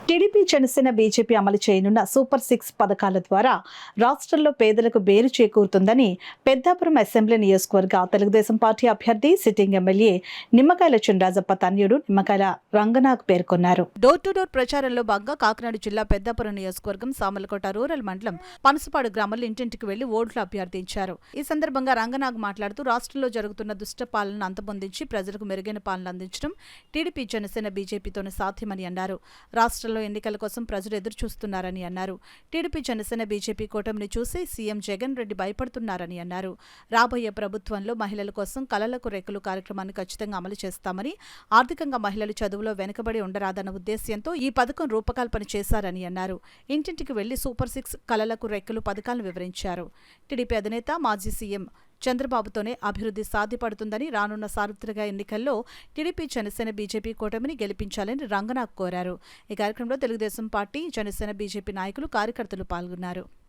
TDP Janasena BJP అమలు చేయనున్న super 6 పథకాల ద్వారా రాష్ట్రంలో పేదలకు బేరు చేకూరుతుందని పెద్దాపురం అసెంబ్లీ నియోజకవర్గ తెలుగుదేశం పార్టీ అభ్యర్థి సిట్టింగ్ ఎమ్మెల్యే నిమ్మకాయల చినరాజప్ప తనయుడు నిమ్మకాయల రంగనాథ్ పేర్కొన్నారు. డోర్ టు డోర్ ప్రచారంలో భాగంగా కాకినాడ జిల్లా పెద్దాపురం నియోజకవర్గం సామలకోట రూరల్ మండలం పనసపాడు గ్రామంలో ఇంటింటికి వెళ్లి ఓట్లు అభ్యర్థించారు. ఈ సందర్భంగా రంగనాథ్ మాట్లాడుతూ రాష్ట్రంలో జరుగుతున్న దుష్ట పాలనను అంతమొందించి ప్రజలకు మెరుగైన పాలన అందించడం టీడీపీ జనసేన బీజేపీతోనే సాధ్యమని అన్నారు. రాష్ట్రంలో ఎన్నికల కోసం ప్రజలు ఎదురుచూస్తున్నారని అన్నారు. టీడీపీ జనసేన బీజేపీ కూటమిని చూసి సీఎం జగన్ రెడ్డి భయపడుతున్నారని అన్నారు. రాబోయే ప్రభుత్వంలో మహిళల కోసం కలలకు రెక్కలు కార్యక్రమాన్ని ఖచ్చితంగా అమలు చేస్తామని, ఆర్థికంగా మహిళలు చదువులో వెనుకబడి ఉండరాదన్న ఉద్దేశ్యంతో ఈ పథకం రూపకల్పన చేశారని అన్నారు. ఇంటింటికి వెళ్లి సూపర్ 6 కలలకు రెక్కలు పథకాలను వివరించారు. టీడీపీ అధినేత మాజీ సీఎం చంద్రబాబుతోనే అభివృద్ధి సాధ్యపడుతుందని, రానున్న సార్వత్రిక ఎన్నికల్లో టీడీపీ జనసేన బీజేపీ కూటమిని గెలిపించాలని రంగనాథ్ కోరారు. ఈ కార్యక్రమంలో తెలుగుదేశం పార్టీ, జనసేన బీజేపీ నాయకులు, కార్యకర్తలు పాల్గొన్నారు.